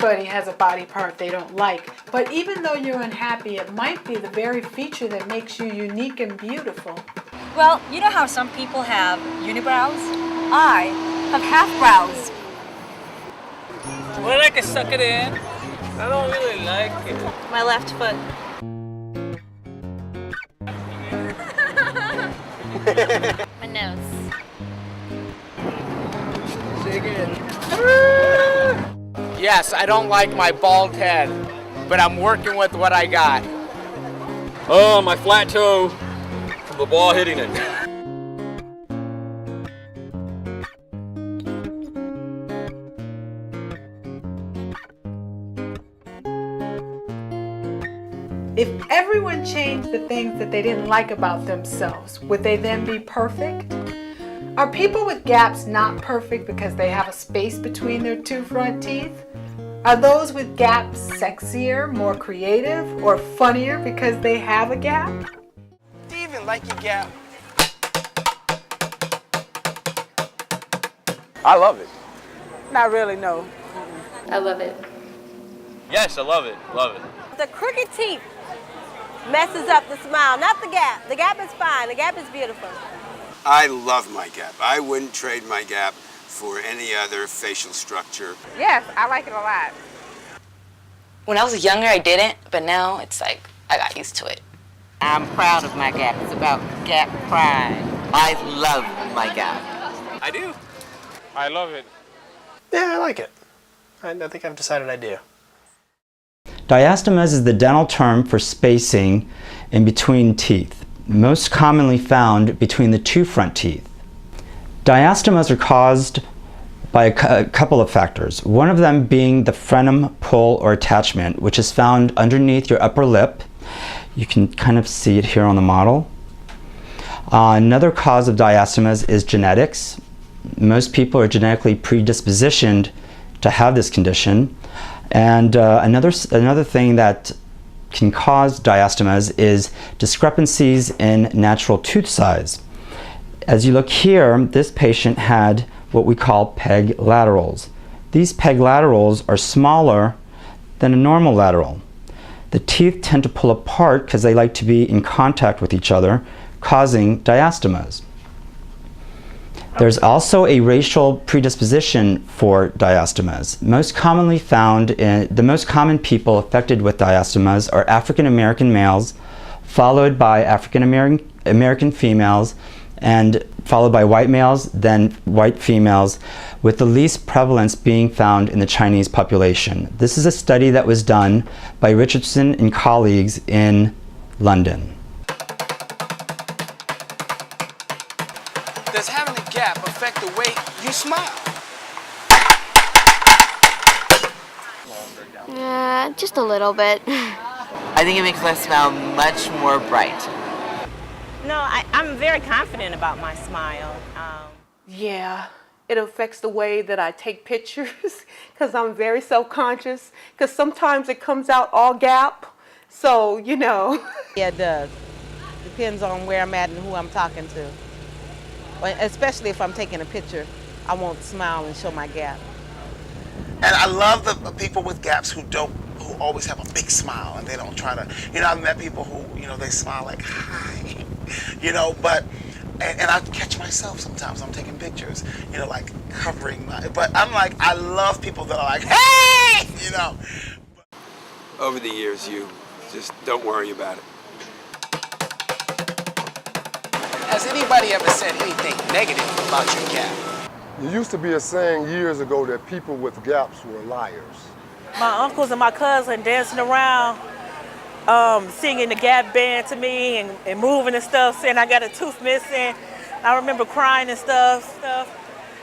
Everybody has a body part they don't like, but even though you're unhappy, it might be the very feature that makes you unique and beautiful. Well, you know how some people have unibrows? I have half brows. Well, I can suck it in. I don't really like it. My left foot. My nose. Shake it. Yes, I don't like my bald head, but I'm working with what I got. Oh, my flat toe from the ball hitting it. If everyone changed the things that they didn't like about themselves, would they then be perfect? Are people with gaps not perfect because they have a space between their two front teeth? Are those with gaps sexier, more creative, or funnier because they have a gap? Do you even like your gap? I love it. Not really, no. I love it. Yes, I love it. Love it. The crooked teeth messes up the smile, not the gap. The gap is fine. The gap is beautiful. I love my gap. I wouldn't trade my gap for any other facial structure. Yes, I like it a lot. When I was younger, I didn't, but now it's like I got used to it. I'm proud of my gap. It's about gap pride. I love my gap. I do. I love it. Yeah, I like it. I think I've decided I do. Diastemas is the dental term for spacing in between teeth, most commonly found between the two front teeth. Diastemas are caused by a couple of factors, one of them being the frenum pull or attachment, which is found underneath your upper lip. You can kind of see it here on the model. Another cause of diastemas is genetics. Most people are genetically predispositioned to have this condition. And another thing that can cause diastemas is discrepancies in natural tooth size. As you look here, this patient had what we call peg laterals. These peg laterals are smaller than a normal lateral. The teeth tend to pull apart because they like to be in contact with each other, causing diastemas. There's also a racial predisposition for diastemas. Most commonly found the most common people affected with diastemas are African American males, followed by African American females, and followed by white males, then white females, with the least prevalence being found in the Chinese population. This is a study that was done by Richardson and colleagues in London. Does having a gap affect the way you smile? Just a little bit. I think it makes my smile much more bright. No, I'm very confident about my smile. Yeah, it affects the way that I take pictures because I'm very self-conscious because sometimes it comes out all gap. So, you know. Yeah, it does. Depends on where I'm at and who I'm talking to. Especially if I'm taking a picture, I won't smile and show my gap. And I love the people with gaps who always have a big smile and they don't try to, I've met people who, they smile like, hi, and I catch myself sometimes, I'm taking pictures, like covering but I'm like, I love people that are like, hey, Over the years, you just don't worry about it. Has anybody ever said anything negative about your gap? There used to be a saying years ago that people with gaps were liars. My uncles and my cousin dancing around, singing the Gap Band to me and moving and stuff, saying I got a tooth missing. I remember crying and stuff.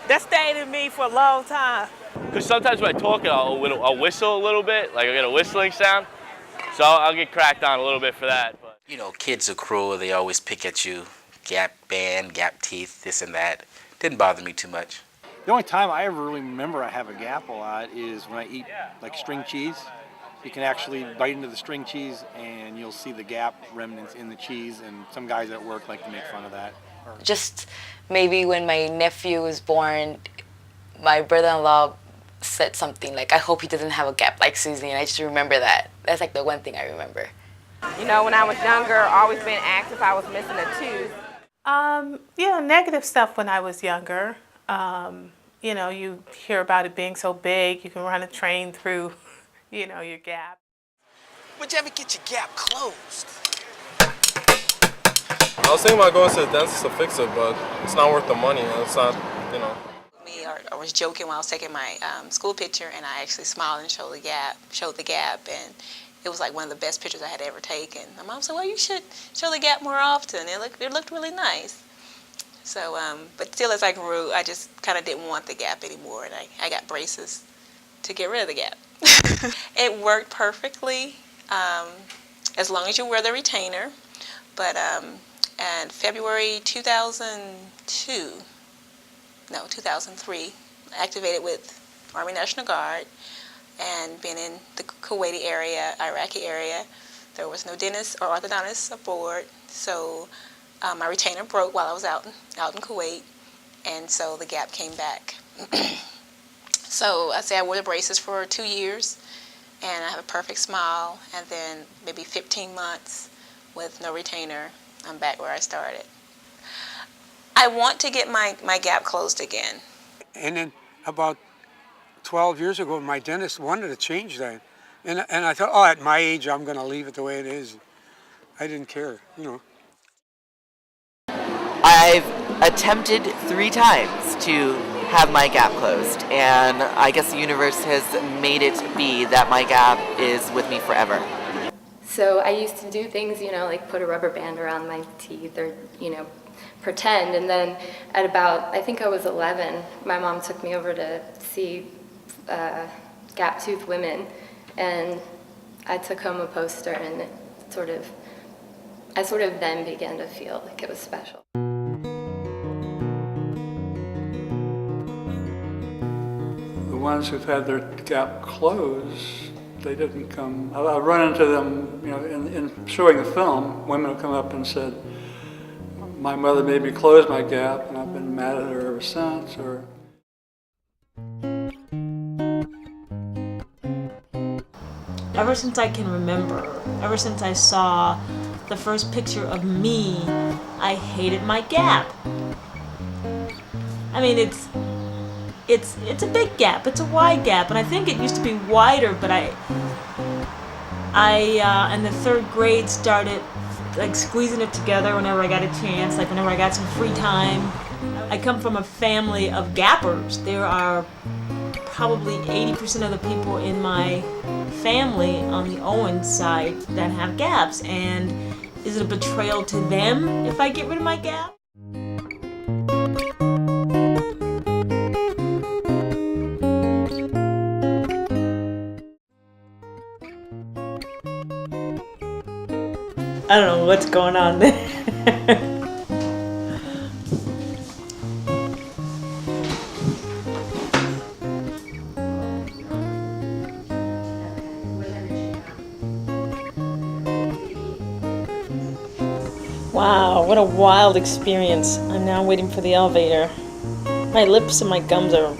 That stayed in me for a long time. Because sometimes when I talk, I'll whistle a little bit, like I get a whistling sound. So I'll get cracked on a little bit for that. But. Kids are cruel. They always pick at you. Gap band, gap teeth, this and that. Didn't bother me too much. The only time I ever really remember I have a gap a lot is when I eat like string cheese. You can actually bite into the string cheese and you'll see the gap remnants in the cheese, and some guys at work like to make fun of that. Just maybe when my nephew was born, my brother-in-law said something like, I hope he doesn't have a gap like Susie, and I just remember that. That's like the one thing I remember. You know, when I was younger, always been asked if I was missing a tooth. Yeah, negative stuff when I was younger. You know, you hear about it being so big, you can run a train through, you know, your gap. Would you ever get your gap closed? I was thinking about going to the dentist to fix it, but it's not worth the money. It's not, you know. I was joking when I was taking my school picture, and I actually smiled and showed the gap, and it was like one of the best pictures I had ever taken. My mom said, well, you should show the gap more often. It looked really nice. So, but still as I grew, I just kind of didn't want the gap anymore, and I got braces to get rid of the gap. It worked perfectly, as long as you wear the retainer. But in February 2003, I activated with Army National Guard and been in the Kuwaiti area, Iraqi area. There was no dentist or orthodontist aboard, so my retainer broke while I was out in Kuwait, and so the gap came back. So I say I wore the braces for 2 years, and I have a perfect smile, and then maybe 15 months with no retainer, I'm back where I started. I want to get my gap closed again. And then about 12 years ago, my dentist wanted to change that. And I thought, oh, at my age, I'm going to leave it the way it is. I didn't care, you know. I've attempted 3 times to have my gap closed, and I guess the universe has made it be that my gap is with me forever. So I used to do things, you know, like put a rubber band around my teeth or, you know, pretend. And then at about, I think I was 11, my mom took me over to see gap-toothed women, and I took home a poster, and I sort of then began to feel like it was special. The ones who've had their gap closed, they didn't come. I've run into them, you know, in showing the film. Women have come up and said, my mother made me close my gap, and I've been mad at her ever since. Or ever since I can remember, ever since I saw the first picture of me, I hated my gap. I mean, it's a big gap, it's a wide gap, and I think it used to be wider, but I in the 3rd grade started like squeezing it together whenever I got a chance, like whenever I got some free time. I come from a family of gappers. There are probably 80% of the people in my family on the Owens side that have gaps, and is it a betrayal to them if I get rid of my gap? I don't know what's going on there. Wow, what a wild experience. I'm now waiting for the elevator. My lips and my gums are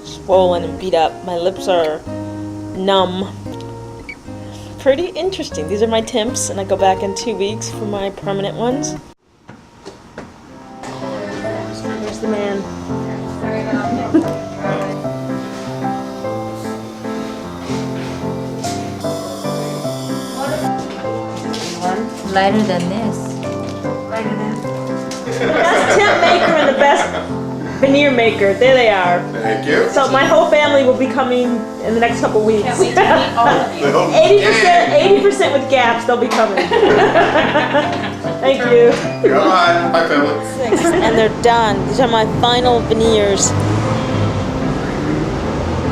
swollen and beat up. My lips are numb. Pretty interesting. These are my temps, and I go back in 2 weeks for my permanent ones. Here's the man. Lighter than this. Lighter than the best temp maker and the best veneer maker. There they are. Thank you. So my whole family will be coming in the next couple weeks. 80% with gaps, they'll be coming. Thank you. Bye. Bye, family. And they're done. These are my final veneers.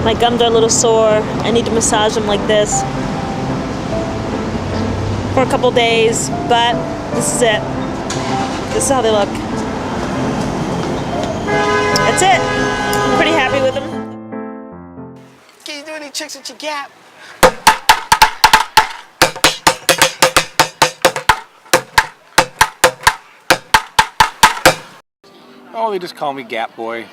My gums are a little sore. I need to massage them like this for a couple days, but this is it. This is how they look. That's it. I'm pretty happy with them. Can you do any tricks with your gap? Oh, they just call me Gap Boy.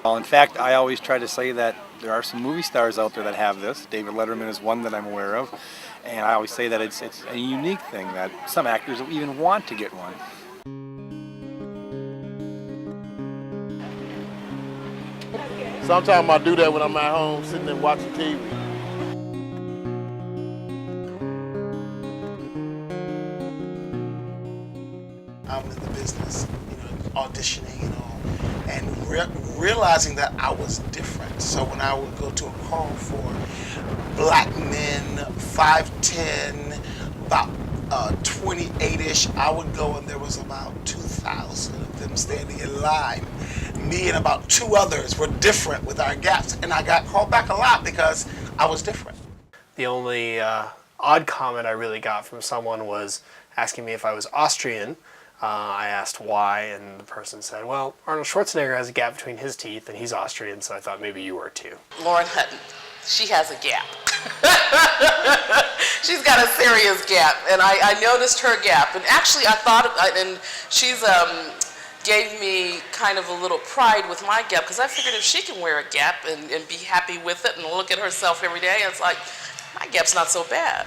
Well, in fact, I always try to say that there are some movie stars out there that have this. David Letterman is one that I'm aware of. And I always say that it's a unique thing that some actors will even want to get one. Sometimes I do that when I'm at home sitting and watching TV. I'm in the business, auditioning and all, and realizing that I was different. So when I would go to a call for black men, 5'10", about 28-ish, I would go and there was about 2,000 of them standing in line. Me and about 2 others were different with our gaps, and I got called back a lot because I was different. The only odd comment I really got from someone was asking me if I was Austrian. I asked why, and the person said, well, Arnold Schwarzenegger has a gap between his teeth, and he's Austrian, so I thought maybe you were too. Lauren Hutton, she has a gap. She's got a serious gap, and I noticed her gap. And actually, I thought, and she's gave me kind of a little pride with my gap, because I figured if she can wear a gap and be happy with it and look at herself every day, it's like, my gap's not so bad.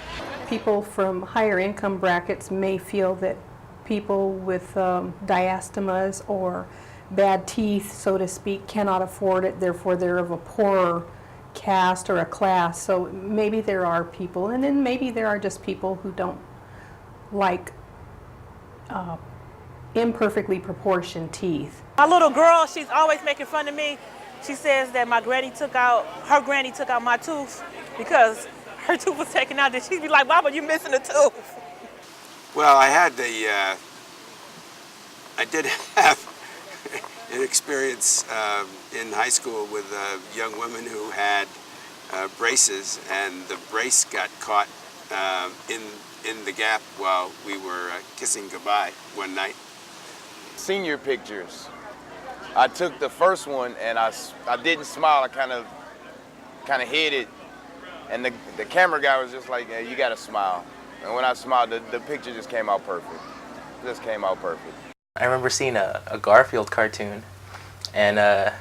People from higher income brackets may feel that people with diastemas or bad teeth, so to speak, cannot afford it, therefore they're of a poorer caste or a class. So maybe there are people, and then maybe there are just people who don't like imperfectly proportioned teeth. My little girl, she's always making fun of me. She says that her granny took out my tooth because her tooth was taken out. And she'd be like, Mama, you missing a tooth. Well, I did have an experience in high school with a young woman who had braces, and the brace got caught in the gap while we were kissing goodbye one night. Senior pictures. I took the first one and I didn't smile. I kind of hid it, and the camera guy was just like, hey, you gotta smile. And when I smiled, the picture just came out perfect. Just came out perfect. I remember seeing a Garfield cartoon, and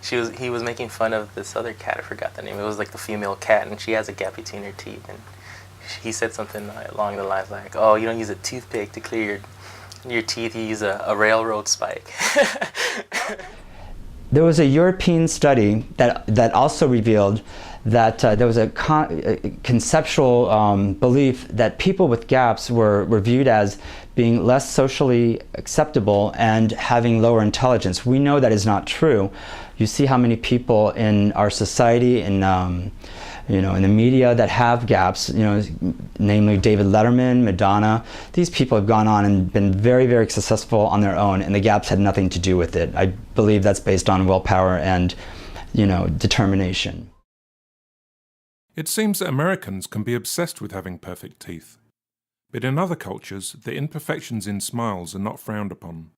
he was making fun of this other cat. I forgot the name. It was like the female cat, and she has a gap between her teeth. And he said something along the lines like, "Oh, you don't use a toothpick to clear your teeth. You use a railroad spike." There was a European study that also revealed that there was a conceptual belief that people with gaps were viewed as being less socially acceptable and having lower intelligence. We know that is not true. You see how many people in our society, in the media that have gaps, namely David Letterman, Madonna. These people have gone on and been very, very successful on their own, and the gaps had nothing to do with it. I believe that's based on willpower and, determination. It seems that Americans can be obsessed with having perfect teeth. But in other cultures, the imperfections in smiles are not frowned upon.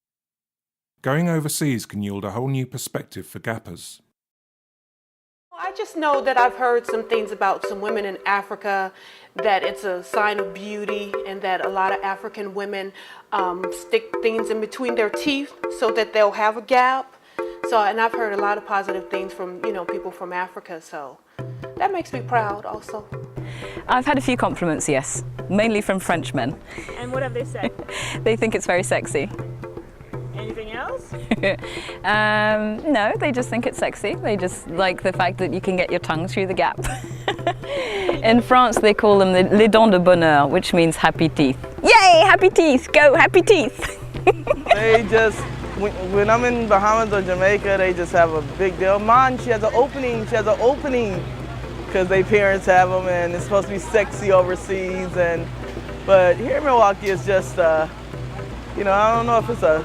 Going overseas can yield a whole new perspective for gappers. I just know that I've heard some things about some women in Africa, that it's a sign of beauty, and that a lot of African women stick things in between their teeth so that they'll have a gap. And I've heard a lot of positive things from, people from Africa, so that makes me proud also. I've had a few compliments, yes, mainly from Frenchmen. And what have they said? They think it's very sexy. Anything else? No, they just think it's sexy. They just like the fact that you can get your tongue through the gap. In France, they call them les dents de bonheur, which means happy teeth. Yay, happy teeth, go, happy teeth. They just, when I'm in Bahamas or Jamaica, they just have a big deal. Mom, she has an opening, because their parents have them, and it's supposed to be sexy overseas. But here in Milwaukee, it's just, I don't know if it's a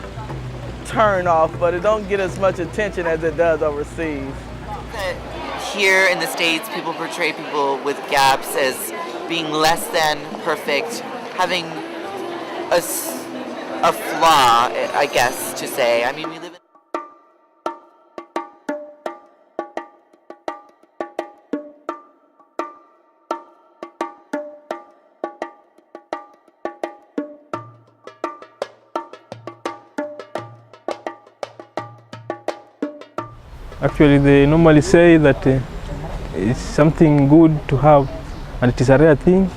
turn off, but it don't get as much attention as it does overseas. Here in the States, people portray people with gaps as being less than perfect, having a flaw, I guess, to say. I mean, we live in... Actually, they normally say that it's something good to have, and it is a rare thing,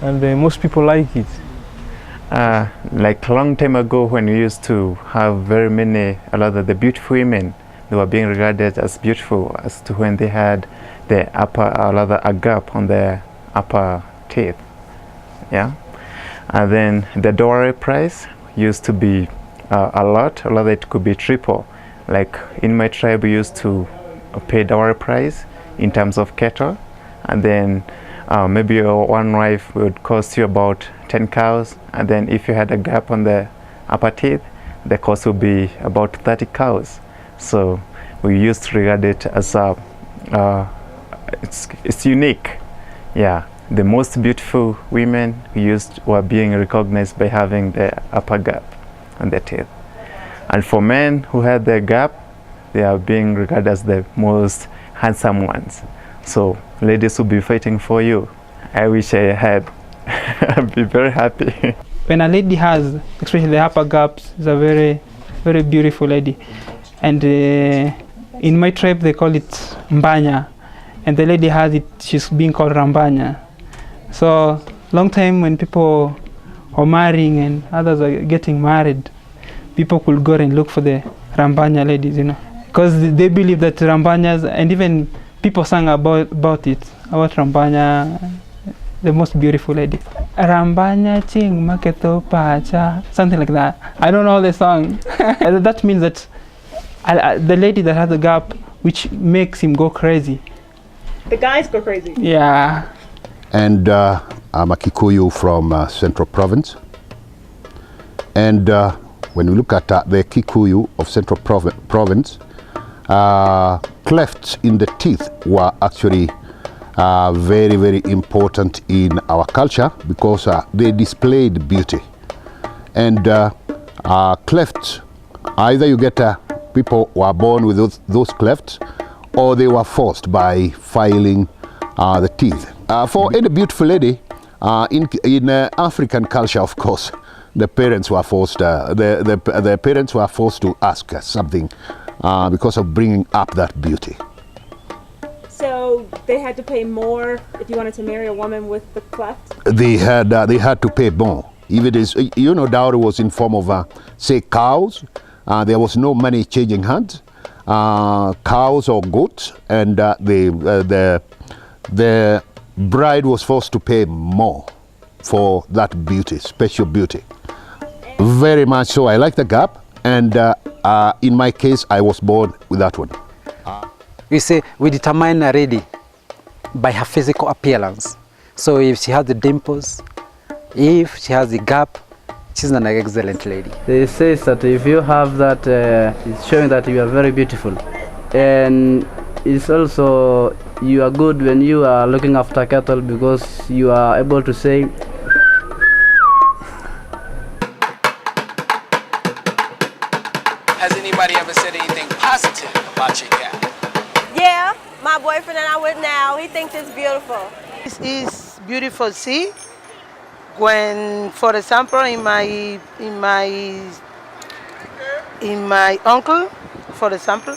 and most people like it. Like a long time ago, when we used to have very many, a lot of the beautiful women, they were being regarded as beautiful as to when they had the upper, or rather a gap on their upper teeth. Yeah, and then the dowry price used to be a lot, or rather it could be triple. Like in my tribe, we used to pay dowry price in terms of cattle, and then maybe one wife would cost you about 10 cows, and then if you had a gap on the upper teeth, the cost would be about 30 cows. So we used to regard it as it's unique. Yeah, the most beautiful women were being recognized by having the upper gap on their teeth. And for men who had the gap, they are being regarded as the most handsome ones. So ladies will be fighting for you. I wish I had. I'd be very happy. When a lady has, especially the upper gaps, is a very, very beautiful lady. And in my tribe they call it mbanya, and the lady has it, she's being called rambanya. So long time when people are marrying and others are getting married, people could go and look for the rambanya ladies, you know, because they believe that rambanyas, and even people sang about it, about rambanya, the most beautiful lady. Rambanya ching maketo pacha, something like that. I don't know the song. That means that the lady that has the gap, which makes him go crazy. The guys go crazy. Yeah. And I'm a Kikuyu from Central Province. And when we look at the Kikuyu of Central Province, clefts in the teeth were actually very, very important in our culture because they displayed beauty. And clefts, either you get people were born with those clefts, or they were forced by filing the teeth. For any beautiful lady, in African culture, of course, the parents were forced. The parents were forced to ask something because of bringing up that beauty. So they had to pay more if you wanted to marry a woman with the cleft? They had to pay more. If it is, you know, dowry was in form of, say, cows. There was no money changing hands. Cows or goats, and the bride was forced to pay more for that beauty, special beauty. Very much so. I like the gap, and in my case, I was born with that one. We say we determine a lady by her physical appearance. So if she has the dimples, if she has the gap, she's an excellent lady. They say that if you have that, it's showing that you are very beautiful. And it's also, you are good when you are looking after cattle because you are able to say, Has anybody ever said anything positive about your gap? Yeah, my boyfriend and I with now, he thinks it's beautiful. This is beautiful, see? When, for example, in my uncle, for example,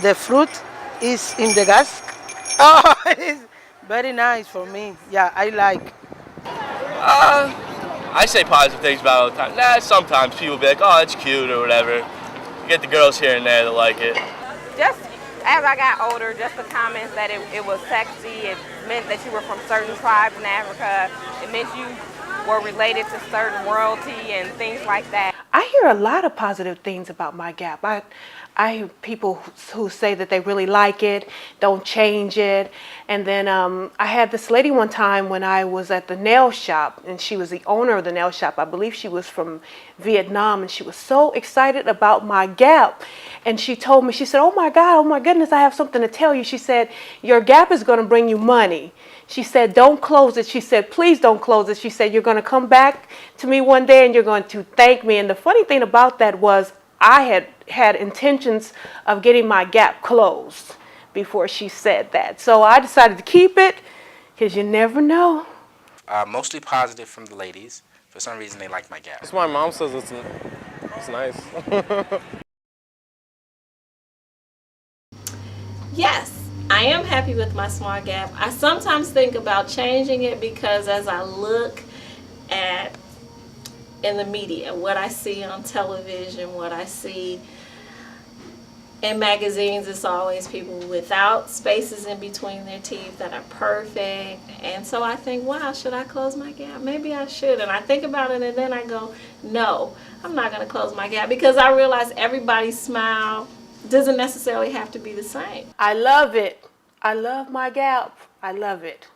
the fruit is in the gas. Oh, it's very nice for me. Yeah, I like. I say positive things about it all the time. Nah, sometimes people be like, oh, it's cute or whatever. You get the girls here and there that like it. Just as I got older, just the comments that it was sexy, it meant that you were from certain tribes in Africa, it meant you were related to certain royalty and things like that. I hear a lot of positive things about my gap. I hear people who say that they really like it, don't change it. And then I had this lady one time when I was at the nail shop, and she was the owner of the nail shop. I believe she was from Vietnam, and she was so excited about my gap. And she told me, she said, oh my goodness, I have something to tell you. She said, your gap is going to bring you money. She said, don't close it. She said, please don't close it. She said, you're going to come back to me one day and you're going to thank me. And the funny thing about that was I had intentions of getting my gap closed before she said that. So I decided to keep it because you never know. Mostly positive from the ladies. For some reason, they like my gap. That's my mom says it's nice. Yes, I am happy with my small gap. I sometimes think about changing it because as I look at in the media, what I see on television, what I see in magazines, it's always people without spaces in between their teeth that are perfect. And so I think, wow, should I close my gap? Maybe I should. And I think about it and then I go, no, I'm not going to close my gap, because I realize everybody's smile doesn't necessarily have to be the same. I love it. I love my gap. I love it.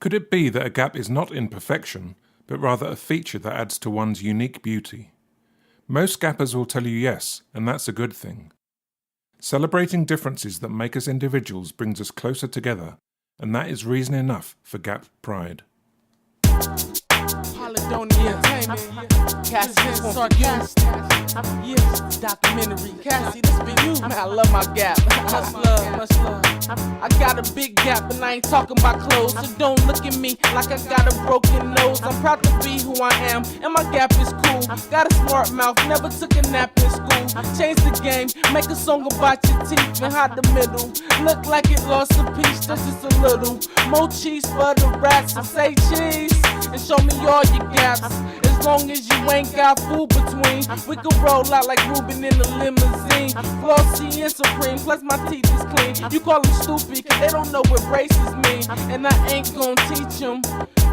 Could it be that a gap is not imperfection, but rather a feature that adds to one's unique beauty? Most gappers will tell you yes, and that's a good thing. Celebrating differences that make us individuals brings us closer together, and that is reason enough for gap pride. Caledonia, Cassie, sarcastic. Yes, documentary. Cassie, this for you. Man, I love my gap. Much love, much love. I got a big gap and I ain't talking about clothes, so don't look at me like I got a broken nose. I'm proud to be who I am, and my gap is cool. Got a smart mouth, never took a nap in school. Change the game, make a song about your teeth and hide the middle. Look like it lost a piece, that's just a little. More cheese for the rats, so say cheese and show me all your gaps. As long as you ain't got food between, we can roll out like Ruben in a limousine. Flossy and Supreme, plus my teeth is clean. You call them stupid, cause they don't know what braces mean, and I ain't gon' teach them.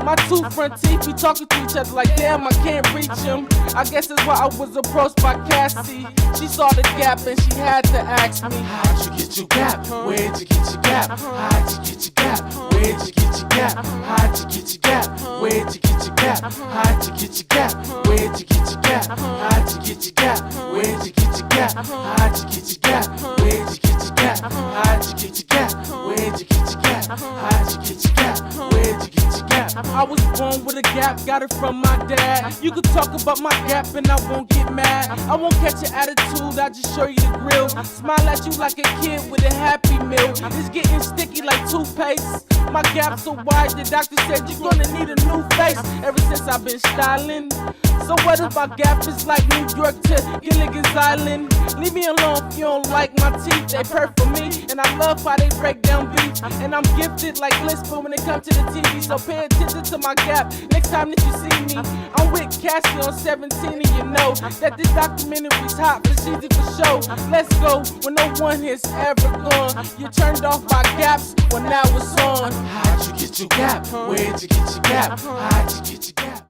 My two front teeth be talking to each other like, damn, I can't reach them. I guess that's why I was approached by Cassie. She saw the gap and she had to ask me, how'd you get your gap? Where'd you get your gap? How'd you get your gap? Where'd you get your gap? How'd you get your gap? Where'd you get your gap? How'd you get your gap? Where'd you get your gap? How'd you get your gap? Where'd you get your gap? How'd you get your gap? Where'd you get your gap? How'd you get your gap? Where'd you get your gap? How'd you get your gap? Where'd you get your gap? I was born with a gap, got it from my dad. You could talk about my gap and I won't get mad. I won't catch your attitude, I'll just show you the grill. Smile at you like a kid with a Happy Meal. It's getting sticky like toothpaste. My gap's so wide, the doctor said you're gonna need a new face. Ever since I've been styling. So what if my gap is like New York to Gilligan's Island? Leave me alone if you don't like my teeth, they perfect for me. And I love how they break down beats. And I'm gifted like Lisper when it comes to the TV. So pay attention to my gap next time that you see me. I'm with Cassie on 17 and you know that this documentary's hot, but it's easy for show. Let's go when no one has ever gone. You turned off by gaps when now it's on. How'd you get your gap? Where'd you get your gap? How'd you get your gap?